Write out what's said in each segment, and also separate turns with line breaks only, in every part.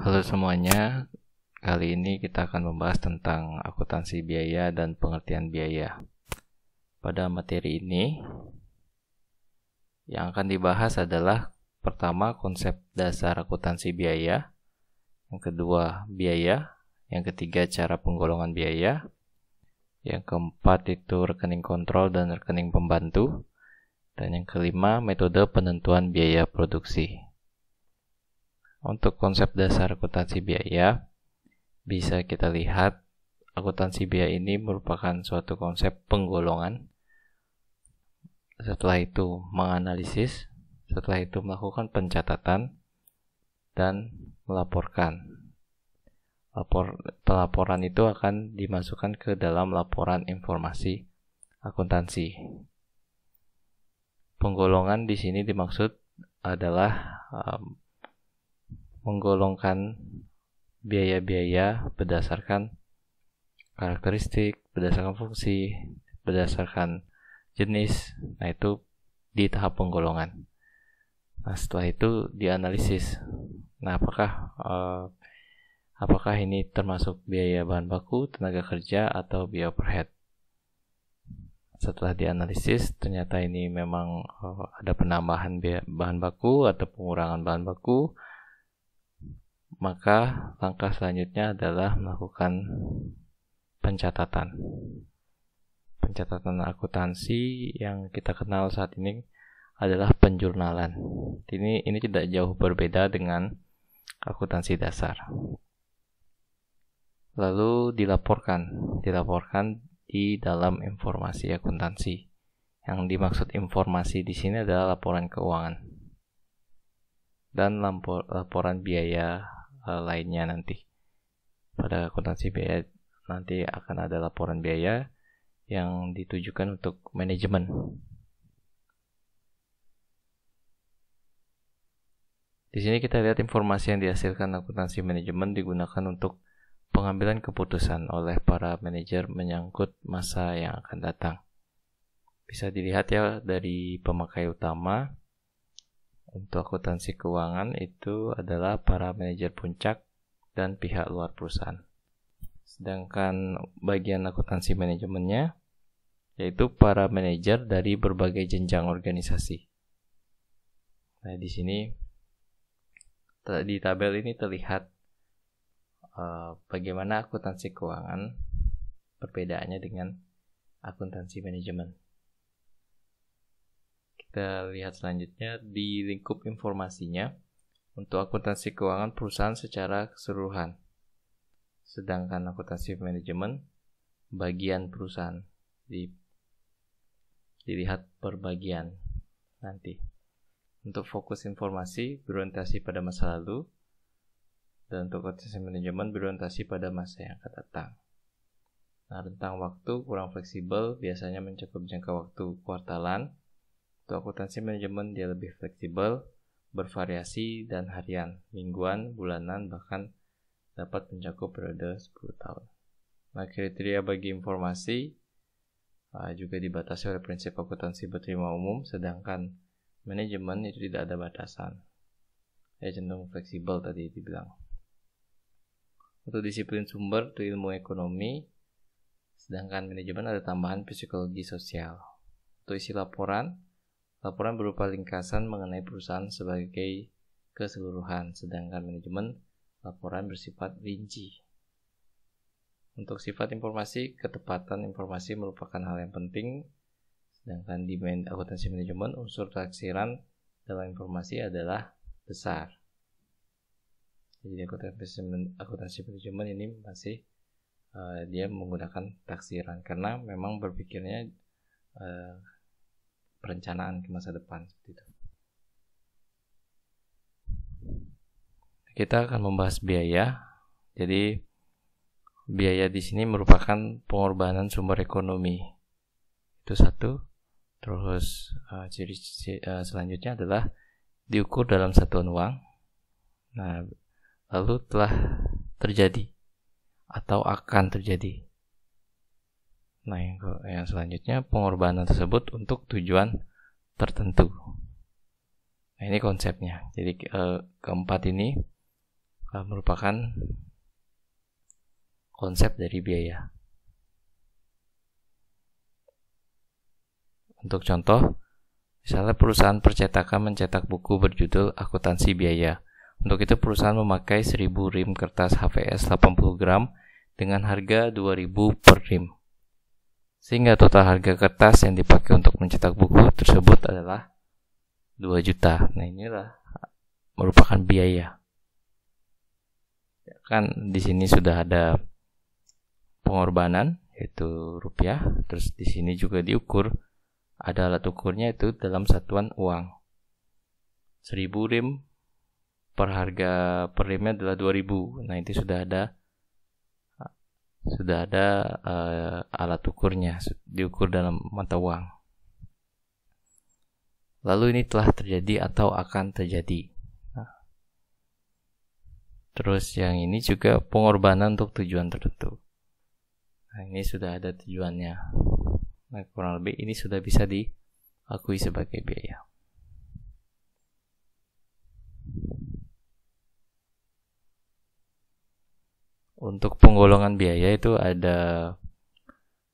Halo semuanya, kali ini kita akan membahas tentang akuntansi biaya dan pengertian biaya. Pada materi ini, yang akan dibahas adalah pertama konsep dasar akuntansi biaya, yang kedua biaya, yang ketiga cara penggolongan biaya, yang keempat itu rekening kontrol dan rekening pembantu, dan yang kelima metode penentuan biaya produksi. Untuk konsep dasar akuntansi biaya, bisa kita lihat akuntansi biaya ini merupakan suatu konsep penggolongan. Setelah itu menganalisis, setelah itu melakukan pencatatan, dan melaporkan. Pelaporan itu akan dimasukkan ke dalam laporan informasi akuntansi. Penggolongan di sini dimaksud adalah menggolongkan biaya-biaya berdasarkan karakteristik, berdasarkan fungsi, berdasarkan jenis. Nah, itu di tahap penggolongan. Nah, setelah itu dianalisis. Nah, apakah ini termasuk biaya bahan baku, tenaga kerja, atau biaya overhead? Setelah dianalisis, ternyata ini memang ada penambahan bahan baku atau pengurangan bahan baku. Maka langkah selanjutnya adalah melakukan pencatatan. Pencatatan akuntansi yang kita kenal saat ini adalah penjurnalan. Ini tidak jauh berbeda dengan akuntansi dasar. Lalu dilaporkan di dalam informasi akuntansi. Yang dimaksud informasi di sini adalah laporan keuangan dan laporan biaya lainnya nanti. Pada akuntansi biaya nanti akan ada laporan biaya yang ditujukan untuk manajemen. Di sini kita lihat informasi yang dihasilkan akuntansi manajemen digunakan untuk pengambilan keputusan oleh para manajer menyangkut masa yang akan datang. Bisa dilihat ya dari pemakai utama. Untuk akuntansi keuangan itu adalah para manajer puncak dan pihak luar perusahaan. Sedangkan bagian akuntansi manajemennya yaitu para manajer dari berbagai jenjang organisasi. Nah, di sini di tabel ini terlihat bagaimana akuntansi keuangan perbedaannya dengan akuntansi manajemen. Kita lihat selanjutnya di lingkup informasinya untuk akuntansi keuangan perusahaan secara keseluruhan. Sedangkan akuntansi manajemen bagian perusahaan dilihat per bagian nanti. Untuk fokus informasi berorientasi pada masa lalu dan untuk akuntansi manajemen berorientasi pada masa yang akan datang. Nah, rentang waktu kurang fleksibel biasanya mencakup jangka waktu kuartalan. Untuk akuntansi manajemen dia lebih fleksibel, bervariasi dan harian, mingguan, bulanan, bahkan dapat mencakup periode 10 tahun. Nah, kriteria bagi informasi juga dibatasi oleh prinsip akuntansi berterima umum, sedangkan manajemen itu tidak ada batasan. Cenderung fleksibel tadi dibilang. Untuk disiplin sumber itu ilmu ekonomi, sedangkan manajemen ada tambahan psikologi sosial. Untuk isi laporan berupa ringkasan mengenai perusahaan sebagai keseluruhan, sedangkan manajemen laporan bersifat rinci. Untuk sifat informasi, ketepatan informasi merupakan hal yang penting, sedangkan di akuntansi manajemen unsur taksiran dalam informasi adalah besar. Jadi akuntansi manajemen ini masih dia menggunakan taksiran karena memang berpikirnya perencanaan ke masa depan seperti itu. Kita akan membahas biaya. Jadi biaya di sini merupakan pengorbanan sumber ekonomi. Itu satu. Terus ciri selanjutnya adalah diukur dalam satuan uang. Nah, lalu telah terjadi atau akan terjadi. Nah, yang selanjutnya pengorbanan tersebut untuk tujuan tertentu. Nah, ini konsepnya. Jadi keempat ini merupakan konsep dari biaya. Untuk contoh, misalnya perusahaan percetakan mencetak buku berjudul Akuntansi Biaya. Untuk itu perusahaan memakai 1000 rim kertas HVS 80 gram dengan harga 2000 per rim. Sehingga total harga kertas yang dipakai untuk mencetak buku tersebut adalah 2 juta. Nah, inilah merupakan biaya. Kan di sini sudah ada pengorbanan yaitu rupiah, terus di sini juga diukur, ada alat ukurnya itu dalam satuan uang. 1000 rim per harga per rimnya adalah 2000. Nah, itu sudah ada alat ukurnya, diukur dalam mata uang. Lalu ini telah terjadi atau akan terjadi. Terus yang ini juga pengorbanan untuk tujuan tertentu. Nah, ini sudah ada tujuannya. Nah, kurang lebih ini sudah bisa diakui sebagai biaya. Untuk penggolongan biaya itu ada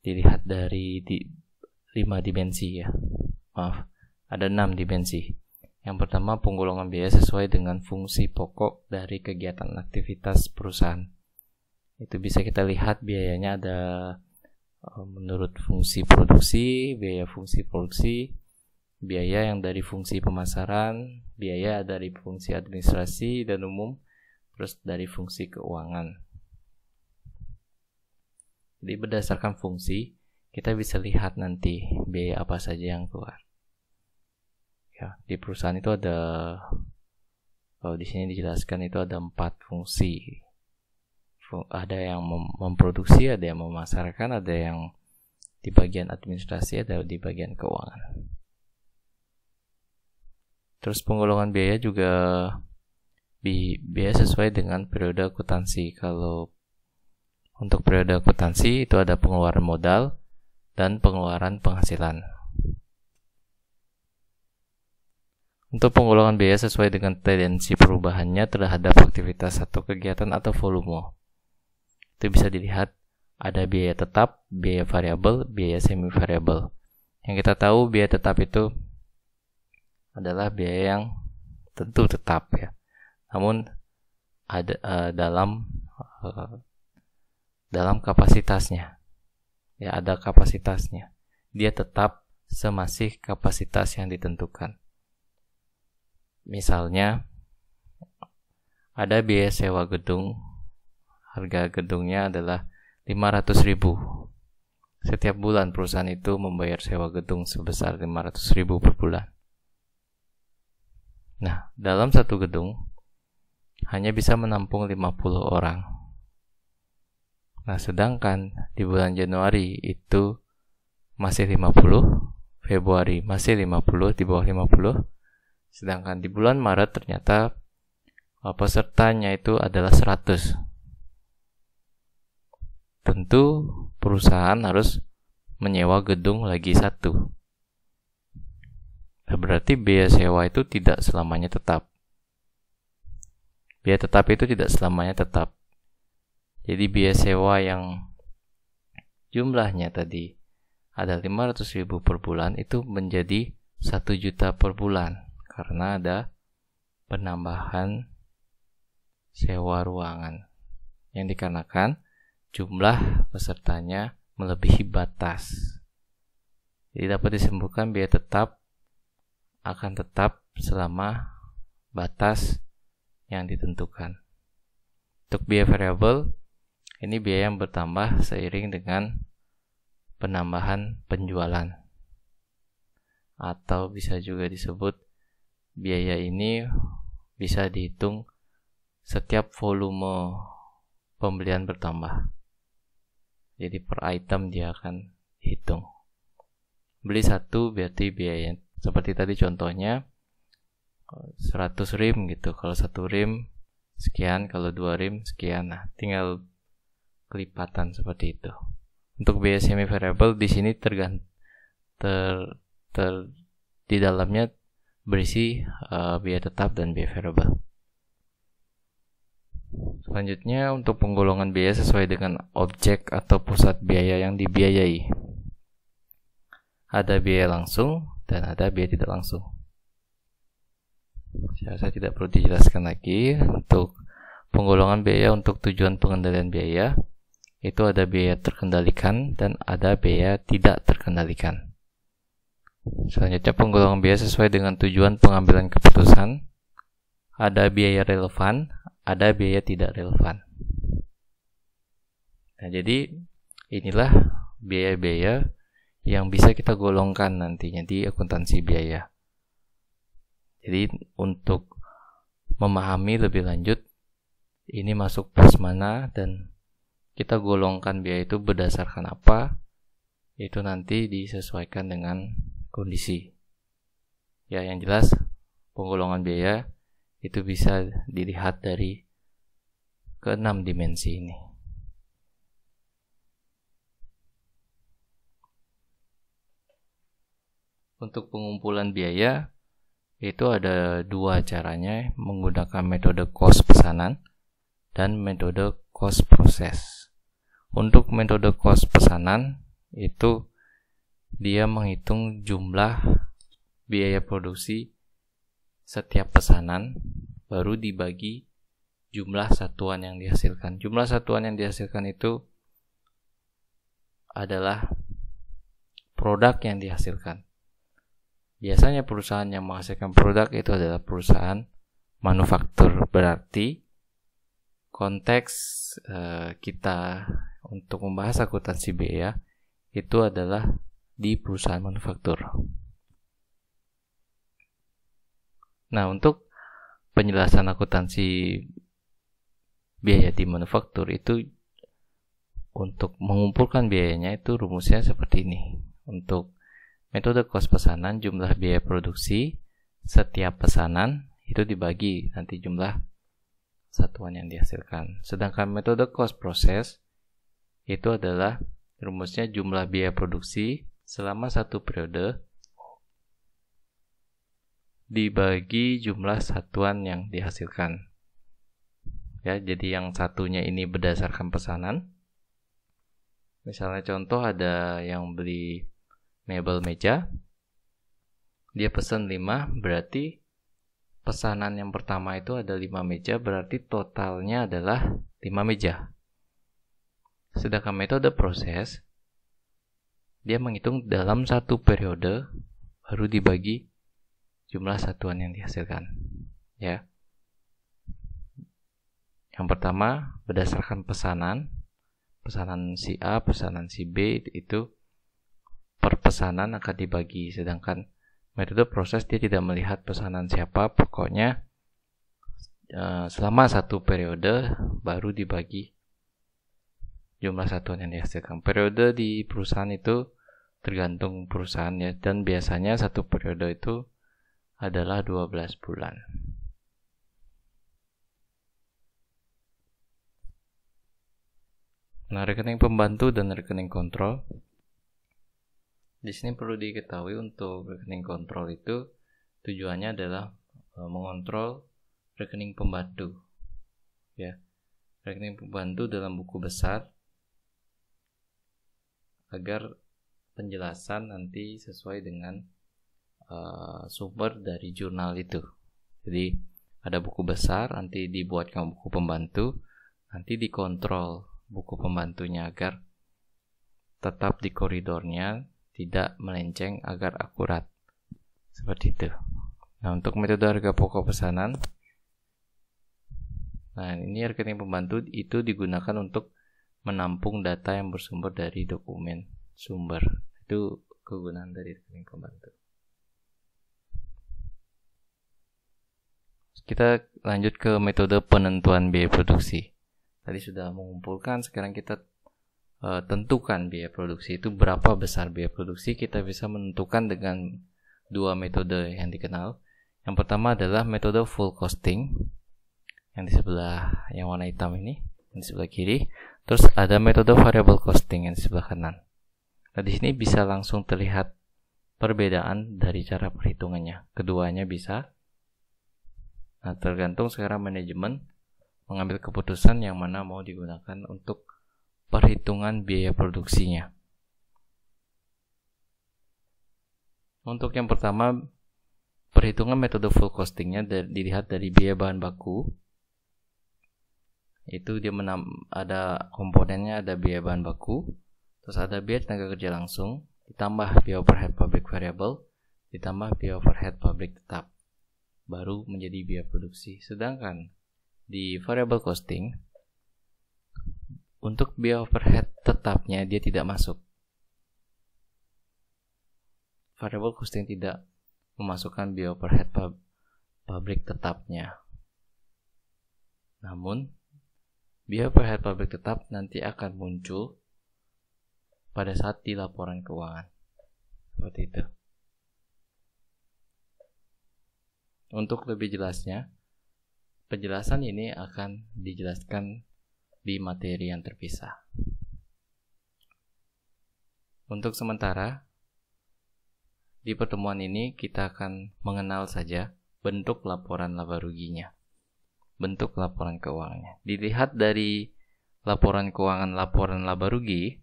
dilihat dari 5 dimensi ya. Ada 6 dimensi. Yang pertama, penggolongan biaya sesuai dengan fungsi pokok dari kegiatan aktivitas perusahaan. Itu bisa kita lihat biayanya ada menurut fungsi produksi, biaya fungsi produksi, biaya yang dari fungsi pemasaran, biaya dari fungsi administrasi dan umum, terus dari fungsi keuangan. Jadi berdasarkan fungsi, kita bisa lihat nanti biaya apa saja yang keluar. Ya, di perusahaan itu ada, kalau di sini dijelaskan itu ada 4 fungsi. Ada yang memproduksi, ada yang memasarkan, ada yang di bagian administrasi, ada di bagian keuangan. Terus penggolongan biaya juga biaya sesuai dengan periode akuntansi. Kalau untuk periode akuntansi itu ada pengeluaran modal dan pengeluaran penghasilan. Untuk penggolongan biaya sesuai dengan tendensi perubahannya terhadap aktivitas atau kegiatan atau volume. Itu bisa dilihat ada biaya tetap, biaya variabel, biaya semi variabel. Yang kita tahu biaya tetap itu adalah biaya yang tentu tetap ya. Namun ada dalam kapasitasnya. Ya, ada kapasitasnya. Dia tetap semasih kapasitas yang ditentukan. Misalnya ada biaya sewa gedung, harga gedungnya adalah 500.000. Setiap bulan perusahaan itu membayar sewa gedung sebesar 500.000 per bulan. Nah, dalam satu gedung hanya bisa menampung 50 orang. Nah, sedangkan di bulan Januari itu masih 50, Februari masih 50, di bawah 50. Sedangkan di bulan Maret ternyata pesertanya itu adalah 100. Tentu perusahaan harus menyewa gedung lagi 1. Nah, berarti biaya sewa itu tidak selamanya tetap. Biaya tetap itu tidak selamanya tetap. Jadi biaya sewa yang jumlahnya tadi ada 500.000 per bulan itu menjadi 1 juta per bulan. Karena ada penambahan sewa ruangan yang dikarenakan jumlah pesertanya melebihi batas. Jadi dapat disimpulkan biaya tetap akan tetap selama batas yang ditentukan. Untuk biaya variabel, ini biaya yang bertambah seiring dengan penambahan penjualan. Atau bisa juga disebut biaya ini bisa dihitung setiap volume pembelian bertambah. Jadi per item dia akan hitung. Beli 1 berarti biaya seperti tadi contohnya 100 rim gitu. Kalau 1 rim sekian, kalau 2 rim sekian. Nah, tinggal kelipatan seperti itu. Untuk biaya semi variable di sini di dalamnya berisi biaya tetap dan biaya variable. Selanjutnya untuk penggolongan biaya sesuai dengan objek atau pusat biaya yang dibiayai. Ada biaya langsung dan ada biaya tidak langsung. Saya tidak perlu dijelaskan lagi. Untuk penggolongan biaya untuk tujuan pengendalian biaya, itu ada biaya terkendalikan dan ada biaya tidak terkendalikan. Selanjutnya penggolongan biaya sesuai dengan tujuan pengambilan keputusan. Ada biaya relevan, ada biaya tidak relevan. Nah, jadi inilah biaya-biaya yang bisa kita golongkan nantinya di akuntansi biaya. Jadi untuk memahami lebih lanjut ini masuk pos mana dan kita golongkan biaya itu berdasarkan apa, itu nanti disesuaikan dengan kondisi. Ya, yang jelas penggolongan biaya itu bisa dilihat dari ke-6 dimensi ini. Untuk pengumpulan biaya itu ada dua caranya, menggunakan metode cost pesanan dan metode cost proses. Untuk metode cost pesanan itu dia menghitung jumlah biaya produksi setiap pesanan baru dibagi jumlah satuan yang dihasilkan. Jumlah satuan yang dihasilkan itu adalah produk yang dihasilkan. Biasanya perusahaan yang menghasilkan produk itu adalah perusahaan manufaktur. Berarti konteks kita untuk membahas akuntansi biaya itu adalah di perusahaan manufaktur. Nah, untuk penjelasan akuntansi biaya di manufaktur itu untuk mengumpulkan biayanya itu rumusnya seperti ini. Untuk metode cost pesanan, jumlah biaya produksi setiap pesanan itu dibagi nanti jumlah satuan yang dihasilkan. Sedangkan metode cost proses itu adalah rumusnya jumlah biaya produksi selama satu periode dibagi jumlah satuan yang dihasilkan. Ya, jadi yang satunya ini berdasarkan pesanan. Misalnya contoh ada yang beli mebel meja, dia pesan 5, berarti pesanan yang pertama itu ada 5 meja, berarti totalnya adalah 5 meja. Sedangkan metode proses, dia menghitung dalam satu periode baru dibagi jumlah satuan yang dihasilkan. Ya. Yang pertama berdasarkan pesanan si A, pesanan si B, itu per pesanan akan dibagi. Sedangkan metode proses dia tidak melihat pesanan siapa, pokoknya selama satu periode baru dibagi jumlah satuan yang dihasilkan. Periode di perusahaan itu tergantung perusahaan ya, dan biasanya satu periode itu adalah 12 bulan. Nah, rekening pembantu dan rekening kontrol. Di sini perlu diketahui untuk rekening kontrol itu tujuannya adalah mengontrol rekening pembantu. Ya. Rekening pembantu dalam buku besar agar penjelasan nanti sesuai dengan sumber dari jurnal itu. Jadi ada buku besar, nanti dibuatkan buku pembantu, nanti dikontrol buku pembantunya agar tetap di koridornya, tidak melenceng, agar akurat. Seperti itu. Nah, untuk metode harga pokok pesanan, nah ini rekening pembantu itu digunakan untuk menampung data yang bersumber dari dokumen sumber. Itu kegunaan dari rekening pembantu. Kita lanjut ke metode penentuan biaya produksi. Tadi sudah mengumpulkan, sekarang kita tentukan biaya produksi itu berapa besar biaya produksi. Kita bisa menentukan dengan dua metode yang dikenal. Yang pertama adalah metode full costing, yang di sebelah yang warna hitam ini, yang di sebelah kiri. Terus ada metode variable costing yang di sebelah kanan. Nah, di sini bisa langsung terlihat perbedaan dari cara perhitungannya. Keduanya bisa. Nah, tergantung sekarang manajemen mengambil keputusan yang mana mau digunakan untuk perhitungan biaya produksinya. Untuk yang pertama, perhitungan metode full costingnya dilihat dari biaya bahan baku. Itu dia ada komponennya, ada biaya bahan baku, terus ada biaya tenaga kerja langsung, ditambah biaya overhead pabrik variable, ditambah biaya overhead pabrik tetap, baru menjadi biaya produksi. Sedangkan di variable costing, untuk biaya overhead tetapnya dia tidak masuk. Variable costing tidak memasukkan biaya overhead pabrik tetapnya. Namun, biaya overhead pabrik tetap nanti akan muncul pada saat di laporan keuangan. Seperti itu. Untuk lebih jelasnya, penjelasan ini akan dijelaskan di materi yang terpisah. Untuk sementara, di pertemuan ini kita akan mengenal saja bentuk laporan laba ruginya, bentuk laporan keuangannya. Dilihat dari laporan keuangan laporan laba rugi,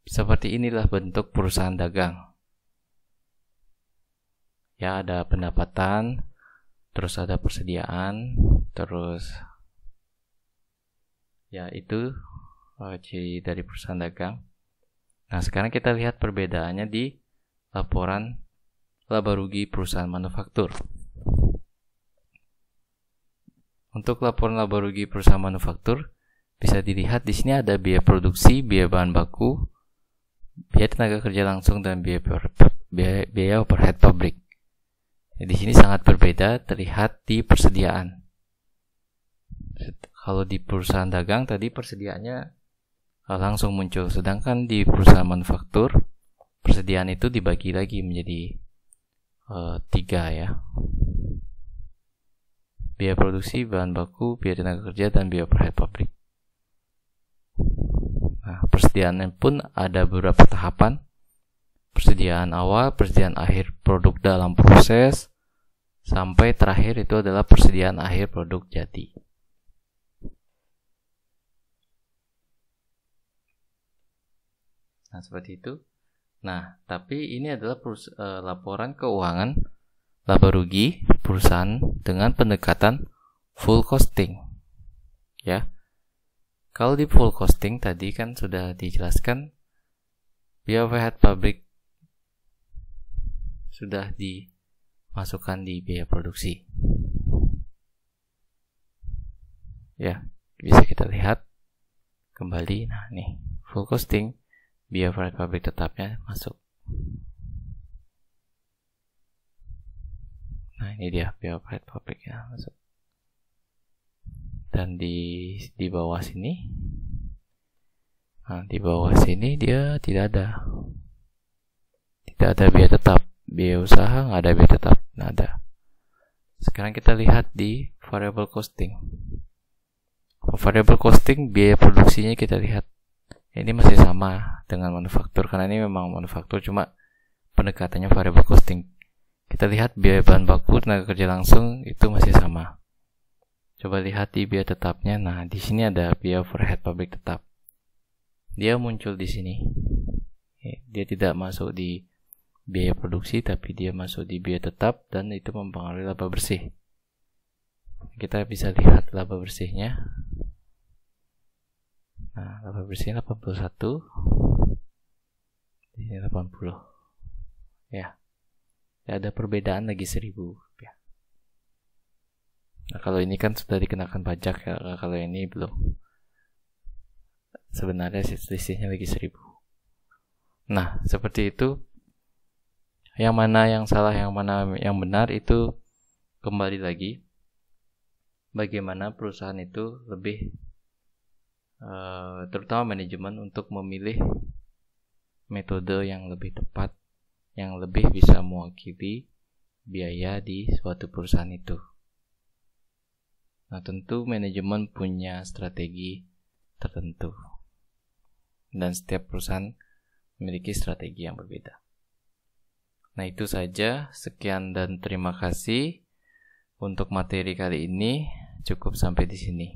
seperti inilah bentuk perusahaan dagang. Ya, ada pendapatan, terus ada persediaan, terus ya itu ciri dari perusahaan dagang. Nah, sekarang kita lihat perbedaannya di laporan laba rugi perusahaan manufaktur. Untuk laporan laba rugi perusahaan manufaktur bisa dilihat di sini ada biaya produksi, biaya bahan baku, biaya tenaga kerja langsung, dan biaya overhead pabrik. Di sini sangat berbeda terlihat di persediaan. Kalau di perusahaan dagang tadi persediaannya langsung muncul, sedangkan di perusahaan manufaktur persediaan itu dibagi lagi menjadi 3 ya. Biaya produksi, bahan baku, biaya tenaga kerja, dan biaya overhead pabrik. Nah, persediaan pun ada beberapa tahapan. Persediaan awal, persediaan akhir produk dalam proses, sampai terakhir itu adalah persediaan akhir produk jadi. Nah, seperti itu. Nah, tapi ini adalah laporan keuangan laba rugi perusahaan dengan pendekatan full costing. Ya. Kalau di full costing tadi kan sudah dijelaskan biaya overhead pabrik sudah dimasukkan di biaya produksi. Ya, bisa kita lihat kembali. Nah, nih, full costing biaya overhead pabrik tetapnya masuk. Nah, ini dia biaya overhead pabriknya masuk. Dan di bawah sini, nah di bawah sini dia tidak ada biaya tetap, biaya usaha nggak ada, biaya tetap nggak ada. Sekarang kita lihat di variable costing. Variable costing biaya produksinya kita lihat. Ini masih sama dengan manufaktur, karena ini memang manufaktur, cuma pendekatannya variable costing. Kita lihat biaya bahan baku, tenaga kerja langsung itu masih sama. Coba lihat di biaya tetapnya. Nah, di sini ada biaya overhead pabrik tetap. Dia muncul di sini. Dia tidak masuk di biaya produksi, tapi dia masuk di biaya tetap, dan itu mempengaruhi laba bersih. Kita bisa lihat laba bersihnya. Nah, laba bersihnya 81. Di sini 80. Ya. Ada perbedaan lagi 1000 ya. Nah, kalau ini kan sudah dikenakan pajak ya, kalau ini belum. Sebenarnya selisihnya lagi 1000. Nah, seperti itu. Yang mana yang salah, yang mana yang benar, itu kembali lagi bagaimana perusahaan itu lebih terutama manajemen untuk memilih metode yang lebih tepat, yang lebih bisa mewakili biaya di suatu perusahaan itu. Nah, tentu manajemen punya strategi tertentu, dan setiap perusahaan memiliki strategi yang berbeda. Nah, itu saja. Sekian dan terima kasih untuk materi kali ini. cukup sampai di sini.